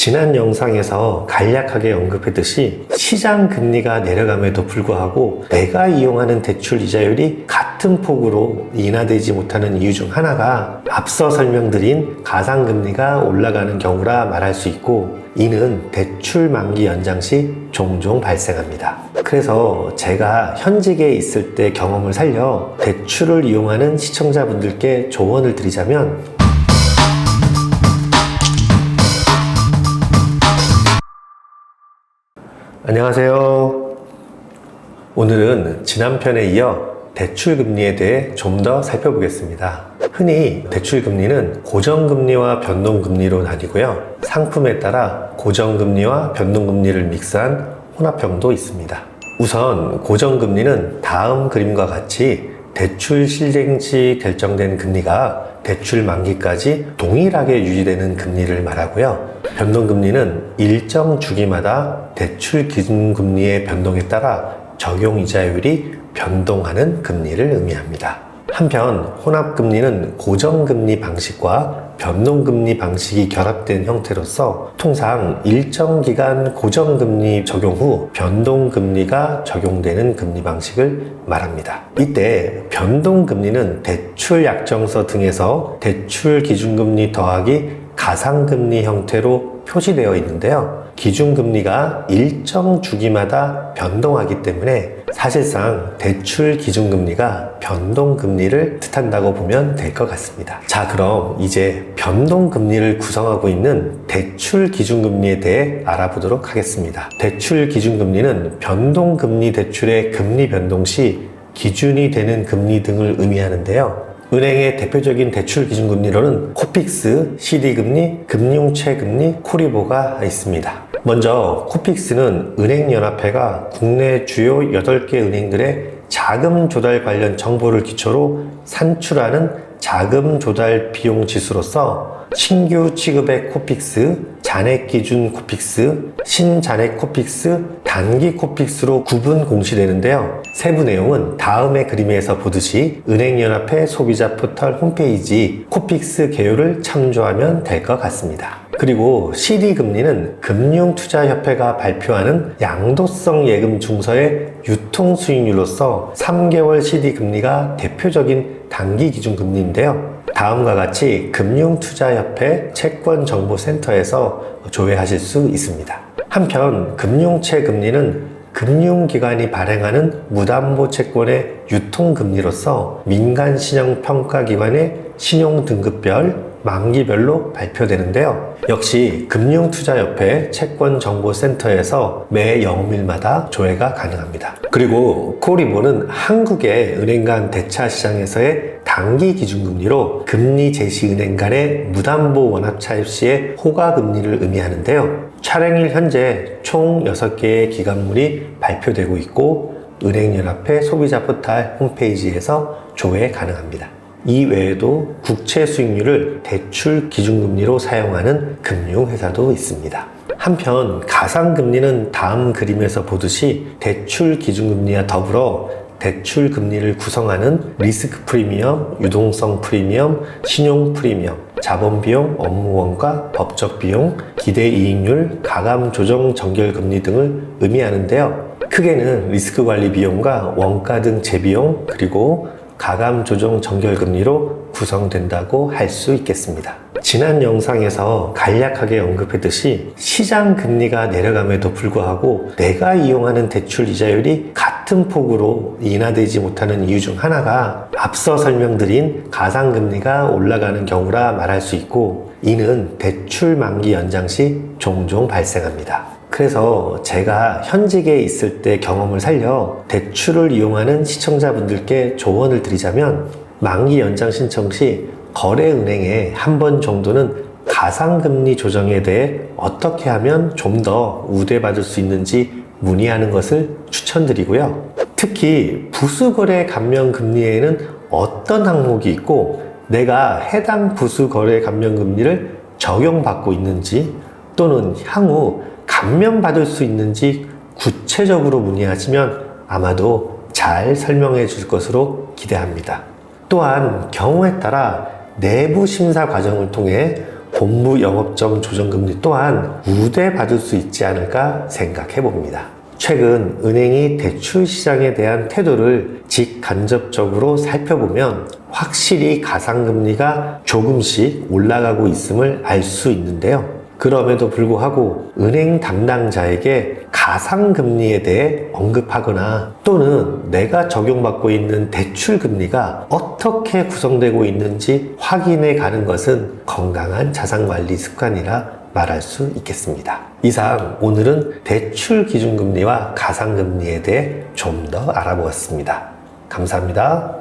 지난 영상에서 간략하게 언급했듯이 시장 금리가 내려감에도 불구하고 내가 이용하는 대출 이자율이 같은 폭으로 인하되지 못하는 이유 중 하나가 앞서 설명드린 가상금리가 올라가는 경우라 말할 수 있고, 이는 대출 만기 연장 시 종종 발생합니다. 그래서 제가 현직에 있을 때 경험을 살려 대출을 이용하는 시청자분들께 조언을 드리자면, 안녕하세요. 오늘은 지난 편에 이어 대출금리에 대해 좀 더 살펴보겠습니다. 흔히 대출금리는 고정금리와 변동금리로 나뉘고요. 상품에 따라 고정금리와 변동금리를 믹스한 혼합형도 있습니다. 우선 고정금리는 다음 그림과 같이 대출 실행 시 결정된 금리가 대출 만기까지 동일하게 유지되는 금리를 말하고요. 변동금리는 일정 주기마다 대출 기준금리의 변동에 따라 적용 이자율이 변동하는 금리를 의미합니다. 한편 혼합금리는 고정금리 방식과 변동금리 방식이 결합된 형태로서 통상 일정 기간 고정금리 적용 후 변동금리가 적용되는 금리 방식을 말합니다. 이때 변동금리는 대출 약정서 등에서 대출 기준금리 더하기 가상금리 형태로 표시되어 있는데요. 기준금리가 일정 주기마다 변동하기 때문에 사실상 대출 기준금리가 변동금리를 뜻한다고 보면 될 것 같습니다. 자, 그럼 이제 변동금리를 구성하고 있는 대출 기준금리에 대해 알아보도록 하겠습니다. 대출 기준금리는 변동금리 대출의 금리 변동 시 기준이 되는 금리 등을 의미하는데요. 은행의 대표적인 대출 기준금리로는 코픽스, CD금리, 금융채금리, 코리보가 있습니다. 먼저 코픽스는 은행연합회가 국내 주요 8개 은행들의 자금 조달 관련 정보를 기초로 산출하는 자금 조달 비용 지수로서 신규 취급의 코픽스, 잔액 기준 코픽스, 신잔액 코픽스, 단기 코픽스로 구분 공시되는데요. 세부 내용은 다음의 그림에서 보듯이 은행연합회 소비자 포털 홈페이지 코픽스 개요를 참조하면 될 것 같습니다. 그리고 CD금리는 금융투자협회가 발표하는 양도성 예금 증서의 유통 수익률로서 3개월 CD금리가 대표적인 단기 기준 금리인데요. 다음과 같이 금융투자협회 채권정보센터에서 조회하실 수 있습니다. 한편 금융채금리는 금융기관이 발행하는 무담보 채권의 유통금리로서 민간신용평가기관의 신용등급별, 만기별로 발표되는데요. 역시 금융투자협회 채권정보센터에서 매 영업일마다 조회가 가능합니다. 그리고 코리보는 한국의 은행 간 대차 시장에서의 단기 기준금리로 금리 제시 은행 간의 무담보 원합 차입 시의 호가금리를 의미하는데요. 촬영일 현재 총 6개의 기간물이 발표되고 있고 은행연합회 소비자 포털 홈페이지에서 조회 가능합니다. 이 외에도 국채 수익률을 대출 기준금리로 사용하는 금융회사도 있습니다. 한편 가상금리는 다음 그림에서 보듯이 대출 기준금리와 더불어 대출 금리를 구성하는 리스크 프리미엄, 유동성 프리미엄, 신용 프리미엄, 자본비용, 업무원가, 법적 비용, 기대 이익률, 가감 조정 정결 금리 등을 의미하는데요. 크게는 리스크 관리 비용과 원가 등 재비용, 그리고 가감 조정 정결 금리로 구성된다고 할 수 있겠습니다. 지난 영상에서 간략하게 언급했듯이 시장 금리가 내려감에도 불구하고 내가 이용하는 대출 이자율이 같은 폭으로 인하되지 못하는 이유 중 하나가 앞서 설명드린 가상금리가 올라가는 경우라 말할 수 있고, 이는 대출 만기 연장 시 종종 발생합니다. 그래서 제가 현직에 있을 때 경험을 살려 대출을 이용하는 시청자분들께 조언을 드리자면, 만기 연장 신청 시 거래은행에 한 번 정도는 가상금리 조정에 대해 어떻게 하면 좀 더 우대받을 수 있는지 문의하는 것을 추천드리고요. 특히 부수거래 감면 금리에는 어떤 항목이 있고 내가 해당 부수거래 감면 금리를 적용받고 있는지, 또는 향후 감면받을 수 있는지 구체적으로 문의하시면 아마도 잘 설명해 줄 것으로 기대합니다. 또한 경우에 따라 내부 심사 과정을 통해 본부 영업점 조정금리 또한 우대받을 수 있지 않을까 생각해 봅니다. 최근 은행이 대출 시장에 대한 태도를 직간접적으로 살펴보면 확실히 가상금리가 조금씩 올라가고 있음을 알 수 있는데요. 그럼에도 불구하고 은행 담당자에게 가상금리에 대해 언급하거나 또는 내가 적용받고 있는 대출금리가 어떻게 구성되고 있는지 확인해 가는 것은 건강한 자산관리 습관이라 말할 수 있겠습니다. 이상 오늘은 대출 기준금리와 가상금리에 대해 좀 더 알아보았습니다. 감사합니다.